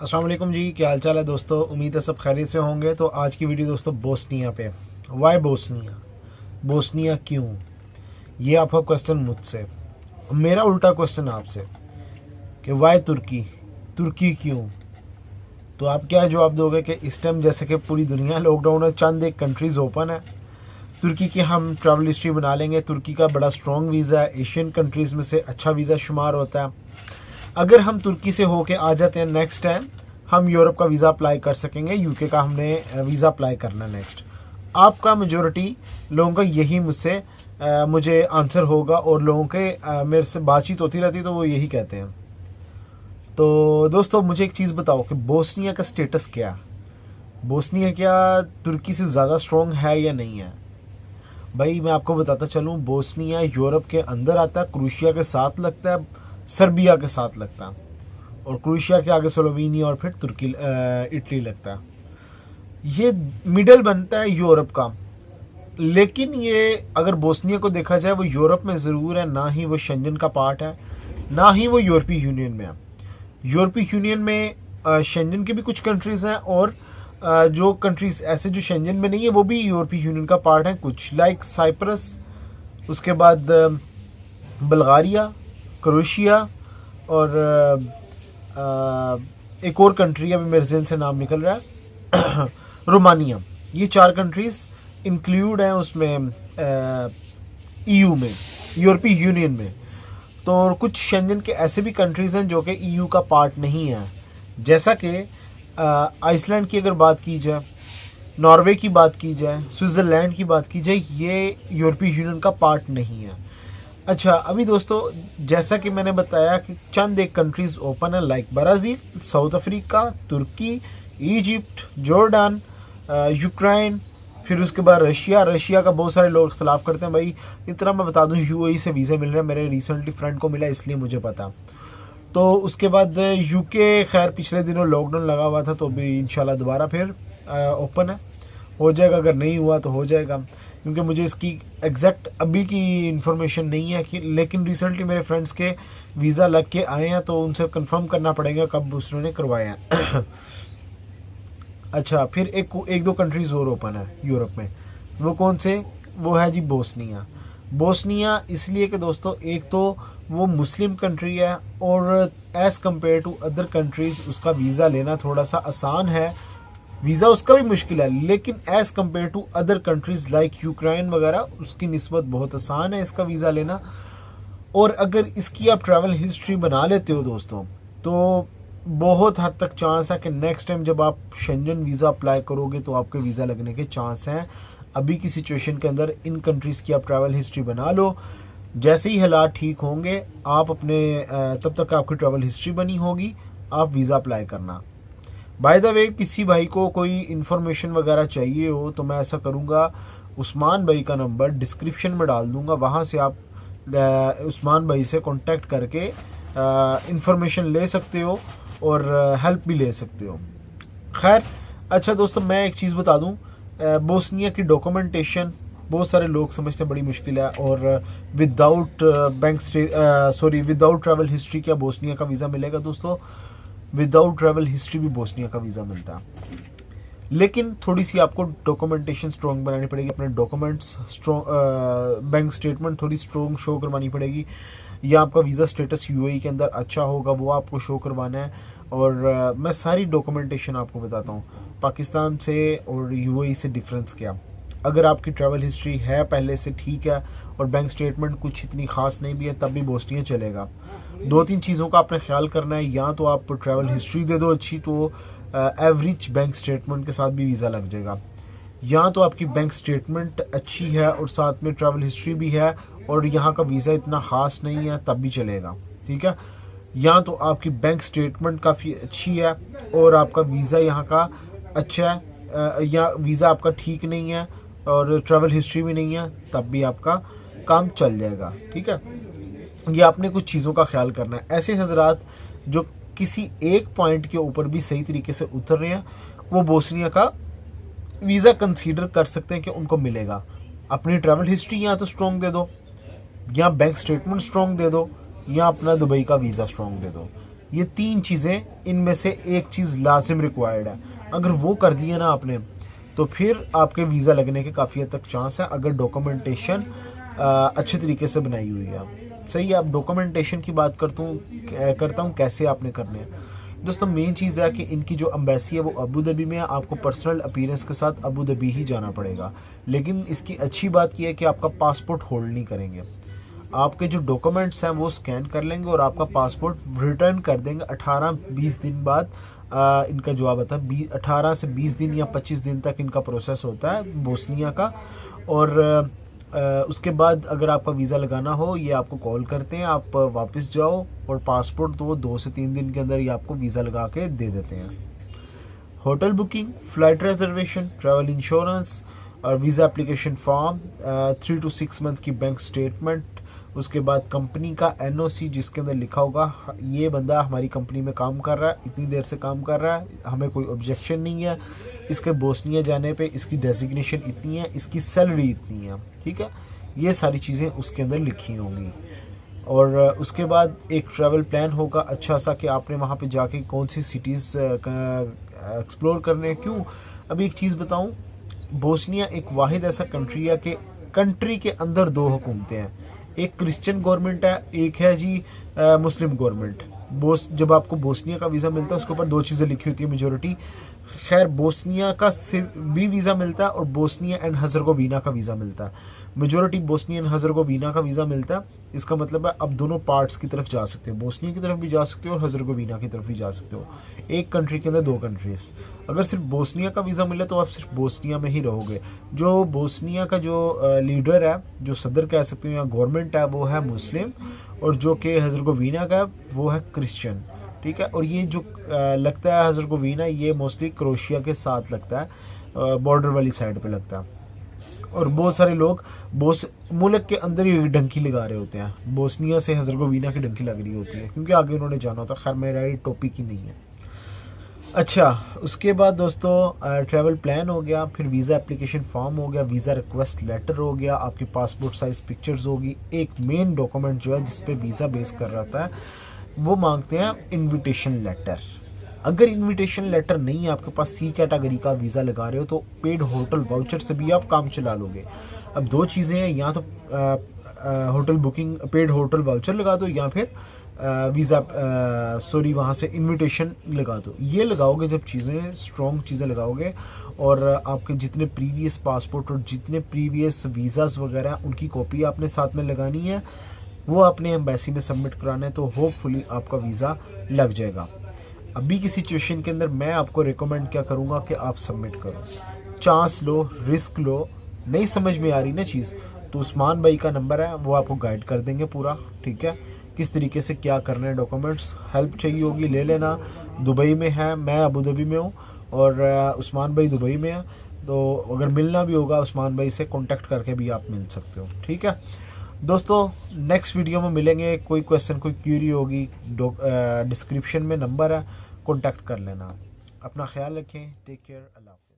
अस्सलाम वालेकुम जी, क्या हाल चाल है दोस्तों। उम्मीद है सब खैरियत से होंगे। तो आज की वीडियो दोस्तों बोस्निया पे। वाई बोस्निया, बोस्निया क्यों, ये आपका क्वेश्चन मुझसे। मेरा उल्टा क्वेश्चन आपसे कि वाई तुर्की, तुर्की क्यों। तो आप क्या जवाब दोगे कि इस टाइम जैसे कि पूरी दुनिया लॉकडाउन है, चंद एक कंट्रीज़ ओपन है, तुर्की की हम ट्रैवल हिस्ट्री बना लेंगे। तुर्की का बड़ा स्ट्रॉन्ग वीज़ा है, एशियन कंट्रीज़ में से अच्छा वीज़ा शुमार होता है। अगर हम तुर्की से होके आ जाते हैं, नेक्स्ट टाइम हम यूरोप का वीज़ा अप्लाई कर सकेंगे। यूके का हमने वीज़ा अप्लाई करना नेक्स्ट। आपका मेजोरिटी लोगों का यही मुझे आंसर होगा, और लोगों के मेरे से बातचीत होती रहती है तो वो यही कहते हैं। तो दोस्तों मुझे एक चीज़ बताओ कि बोस्निया का स्टेटस क्या है। बोस्निया क्या तुर्की से ज़्यादा स्ट्रॉन्ग है या नहीं है। भाई मैं आपको बताता चलूँ, बोस्निया यूरोप के अंदर आता है, क्रोएशिया के साथ लगता है, सर्बिया के साथ लगता है, और क्रोएशिया के आगे स्लोवेनिया और फिर तुर्की इटली लगता है। ये मिडल बनता है यूरोप का। लेकिन ये अगर बोस्निया को देखा जाए, वो यूरोप में ज़रूर है, ना ही वो शेंजन का पार्ट है, ना ही वो यूरोपीय यूनियन में है। यूरोपीय यूनियन में शेंजन की भी कुछ कंट्रीज़ हैं, और जो कंट्रीज ऐसे जो शेंजन में नहीं है वो भी यूरोपीय यूनियन का पार्ट है कुछ, लाइक साइप्रस, उसके बाद बल्गारिया, क्रोएशिया, और एक और कंट्री अभी मेरे जहन से नाम निकल रहा है रोमानिया। ये 4 कंट्रीज इंक्लूड हैं उसमें, ईयू में, यूरोपीय यूनियन में। तो कुछ शेंजन के ऐसे भी कंट्रीज़ हैं जो कि ईयू का पार्ट नहीं है, जैसा कि आइसलैंड की अगर बात की जाए, नॉर्वे की बात की जाए, स्विट्ज़रलैंड की बात की जाए, ये यूरोपीय यूनियन का पार्ट नहीं है। अच्छा, अभी दोस्तों जैसा कि मैंने बताया कि चंद एक कंट्रीज़ ओपन है, लाइक ब्राज़ील, साउथ अफ्रीका, तुर्की, इजिप्ट, जॉर्डन, यूक्रेन, फिर उसके बाद रशिया। रशिया का बहुत सारे लोग इख्तलाफ करते हैं भाई। इतना मैं बता दूं, यूएई से वीज़ा मिल रहा है, मेरे रिसेंटली फ्रेंड को मिला, इसलिए मुझे पता। तो उसके बाद यूके, खैर पिछले दिनों लॉकडाउन लगा हुआ था, तो अभी इंशाल्लाह दोबारा फिर ओपन है, हो जाएगा। अगर नहीं हुआ तो हो जाएगा, क्योंकि मुझे इसकी एग्जैक्ट अभी की इंफॉर्मेशन नहीं है कि, लेकिन रिसेंटली मेरे फ्रेंड्स के वीज़ा लग के आए हैं, तो उनसे कंफर्म करना पड़ेगा कब उसने करवाए हैं अच्छा, फिर एक दो कंट्रीज और ओपन है यूरोप में। वो कौन से? वो है जी बोस्निया। बोस्निया इसलिए कि दोस्तों, एक तो वो मुस्लिम कंट्री है, और as compare to other countries उसका वीज़ा लेना थोड़ा सा आसान है। वीज़ा उसका भी मुश्किल है, लेकिन as compare to other countries like Ukraine वगैरह, उसकी निस्बत बहुत आसान है इसका वीज़ा लेना। और अगर इसकी आप ट्रैवल हिस्ट्री बना लेते हो दोस्तों, तो बहुत हद तक चांस है कि नेक्स्ट टाइम जब आप शेंजन वीज़ा अप्लाई करोगे तो आपके वीज़ा लगने के चांस हैं। अभी की सिचुएशन के अंदर इन कंट्रीज़ की आप ट्रैवल हिस्ट्री बना लो, जैसे ही हालात ठीक होंगे आप अपने तब तक आपकी ट्रैवल हिस्ट्री बनी होगी, आप वीज़ा अप्लाई करना। बाय द वे, किसी भाई को कोई इन्फॉर्मेशन वगैरह चाहिए हो तो मैं ऐसा करूँगा, उस्मान भाई का नंबर डिस्क्रिप्शन में डाल दूँगा, वहाँ से आप उस्मान भाई से कांटेक्ट करके इंफॉर्मेशन ले सकते हो, और हेल्प भी ले सकते हो। खैर, अच्छा दोस्तों, मैं एक चीज़ बता दूं, बोस्निया की डॉक्यूमेंटेशन बहुत सारे लोग समझते हैं बड़ी मुश्किल है, और विदाउट विदाउट ट्रैवल हिस्ट्री क्या बोस्निया का वीज़ा मिलेगा दोस्तों? विदाउट ट्रैवल हिस्ट्री भी बोस्निया का वीज़ा मिलता है, लेकिन थोड़ी सी आपको डॉक्यूमेंटेशन स्ट्रॉन्ग बनानी पड़ेगी। अपने डॉक्यूमेंट्स स्ट्रॉन्ग, बैंक स्टेटमेंट थोड़ी स्ट्रॉन्ग शो करवानी पड़ेगी, या आपका वीज़ा स्टेटस यूएई के अंदर अच्छा होगा, वो आपको शो करवाना है। और मैं सारी डॉक्यूमेंटेशन आपको बताता हूँ, पाकिस्तान से और यूएई से डिफरेंस क्या। अगर आपकी ट्रैवल हिस्ट्री है पहले से ठीक है, और बैंक स्टेटमेंट कुछ इतनी खास नहीं भी है, तब भी बोस्निया चलेगा। 2-3 चीज़ों का आपने ख्याल करना है, या तो आप ट्रैवल हिस्ट्री दे दो अच्छी, तो एवरेज बैंक स्टेटमेंट के साथ भी वीज़ा लग जाएगा, या तो आपकी बैंक स्टेटमेंट अच्छी है और साथ में ट्रैवल हिस्ट्री भी है, और यहाँ का वीज़ा इतना ख़ास नहीं है, तब भी चलेगा, ठीक है। या तो आपकी बैंक स्टेटमेंट काफ़ी अच्छी है और आपका वीज़ा यहाँ का अच्छा है, या वीज़ा आपका ठीक नहीं है और ट्रैवल हिस्ट्री भी नहीं है, तब भी आपका काम चल जाएगा, ठीक है। ये आपने कुछ चीज़ों का ख्याल करना है। ऐसे हजरात जो किसी एक पॉइंट के ऊपर भी सही तरीके से उतर रहे हैं, वो बोस्निया का वीज़ा कंसीडर कर सकते हैं कि उनको मिलेगा। अपनी ट्रैवल हिस्ट्री या तो स्ट्रॉन्ग दे दो, या बैंक स्टेटमेंट स्ट्रॉन्ग दे दो, या अपना दुबई का वीज़ा स्ट्रॉन्ग दे दो। ये 3 चीज़ें, इनमें से एक चीज़ लाजिम रिक्वायर्ड है। अगर वो कर दिए ना आपने, तो फिर आपके वीज़ा लगने के काफ़ी हद तक चांस है, अगर डॉक्यूमेंटेशन अच्छे तरीके से बनाई हुई है। सही है। अब डॉक्यूमेंटेशन की बात करता हूँ कैसे आपने करने हैं। दोस्तों मेन चीज़ है कि इनकी जो एम्बेसी है वो अबू धाबी में है। आपको पर्सनल अपीयरेंस के साथ अबू धाबी ही जाना पड़ेगा। लेकिन इसकी अच्छी बात यह है कि आपका पासपोर्ट होल्ड नहीं करेंगे। आपके जो डॉक्यूमेंट्स हैं वो स्कैन कर लेंगे और आपका पासपोर्ट रिटर्न कर देंगे 18-20 दिन बाद। इनका जवाब आता है 18 से 20 दिन या 25 दिन तक इनका प्रोसेस होता है बोस्निया का। और उसके बाद अगर आपका वीज़ा लगाना हो, ये आपको कॉल करते हैं, आप वापस जाओ और पासपोर्ट तो 2 से 3 दिन के अंदर ही आपको वीज़ा लगा के दे देते हैं। Hotel booking, flight reservation, travel insurance और visa application form, 3 to 6 month की बैंक स्टेटमेंट, उसके बाद कंपनी का NOC जिसके अंदर लिखा होगा ये बंदा हमारी कंपनी में काम कर रहा है, इतनी देर से काम कर रहा है, हमें कोई ऑब्जेक्शन नहीं है, इसके बोस्निया जाने पे इसकी डेजिग्नेशन इतनी है, इसकी सैलरी इतनी है, ठीक है। ये सारी चीज़ें उसके अंदर लिखी होंगी। और उसके बाद एक ट्रैवल प्लान होगा अच्छा सा कि आपने वहाँ पे जाके कौन सी सिटीज़ एक्सप्लोर करने हैं। क्यों, अभी एक चीज़ बताऊँ, बोस्निया एक वाहिद ऐसा कंट्री है कि कंट्री के अंदर 2 हुकूमतें हैं, एक क्रिश्चियन गवर्नमेंट है, एक है जी मुस्लिम गवर्नमेंट। जब आपको बोस्निया का वीज़ा मिलता है उसके ऊपर 2 चीज़ें लिखी होती है मेजोरिटी। खैर बोस्निया का सिर्फ भी वीज़ा मिलता है और बोस्निया एंड हर्ज़ेगोविना का वीज़ा मिलता है। मेजोरिटी बोस्निया एंड हर्ज़ेगोविना का वीज़ा मिलता है। इसका मतलब है आप दोनों पार्ट्स की तरफ जा सकते हो, बोस्निया की तरफ भी जा सकते हो और हर्ज़ेगोविना की तरफ भी जा सकते हो। एक कंट्री के अंदर 2 कंट्रीज। अगर सिर्फ बोस्निया का वीज़ा मिले तो आप सिर्फ बोस्निया में ही रहोगे। जो बोस्निया का जो लीडर है, जो सदर कह सकते हो या गवर्नमेंट है, वो है मुस्लिम, और जो कि हर्ज़ेगोविना का है वो है क्रिश्चियन, ठीक है। और ये जो लगता है हर्ज़ेगोविना, ये मोस्टली क्रोएशिया के साथ लगता है, बॉर्डर वाली साइड पे लगता है। और बहुत सारे लोग मुल्क के अंदर ही डंकी लगा रहे होते हैं, बोस्निया से हर्ज़ेगोविना की डंकी लग रही होती है क्योंकि आगे उन्होंने जाना होता है। खैर मेरा ये टॉपिक ही नहीं है। अच्छा, उसके बाद दोस्तों ट्रैवल प्लान हो गया, फिर वीज़ा एप्लीकेशन फॉर्म हो गया, वीज़ा रिक्वेस्ट लेटर हो गया, आपकी पासपोर्ट साइज़ पिक्चर्स होगी। एक मेन डॉक्यूमेंट जो है जिस पे वीज़ा बेस कर रहता है वो मांगते हैं इनविटेशन लेटर। अगर इनविटेशन लेटर नहीं है आपके पास, C कैटेगरी का वीज़ा लगा रहे हो, तो पेड होटल वाउचर से भी आप काम चला लोगे। अब 2 चीज़ें हैं, या तो hotel booking paid hotel voucher लगा दो या फिर वहाँ से इनविटेशन लगा दो। ये लगाओगे जब चीज़ें स्ट्रॉन्ग चीज़ें लगाओगे, और आपके जितने प्रीवियस पासपोर्ट और जितने प्रीवियस वीज़ाज़ वगैरह उनकी कॉपी आपने साथ में लगानी है, वो अपने एम्बेसी में सबमिट कराना है, तो होपफुली आपका वीज़ा लग जाएगा। अभी की सिचुएशन के अंदर मैं आपको रिकमेंड क्या करूँगा कि आप सबमिट करो, चांस लो, रिस्क लो। नहीं समझ में आ रही ना चीज़, तो उस्मान भाई का नंबर है, वो आपको गाइड कर देंगे पूरा, ठीक है, किस तरीके से क्या करना है। डॉक्यूमेंट्स हेल्प चाहिए होगी ले लेना। दुबई में है, मैं अबू धाबी में हूँ, और उस्मान भाई दुबई में है, तो अगर मिलना भी होगा उस्मान भाई से कांटेक्ट करके भी आप मिल सकते हो, ठीक है दोस्तों। नेक्स्ट वीडियो में मिलेंगे। कोई क्वेश्चन कोई क्यूरी होगी, डिस्क्रिप्शन में नंबर है, कांटेक्ट कर लेना। अपना ख्याल रखें, टेक केयर, अल्लाह हाफ़िज़।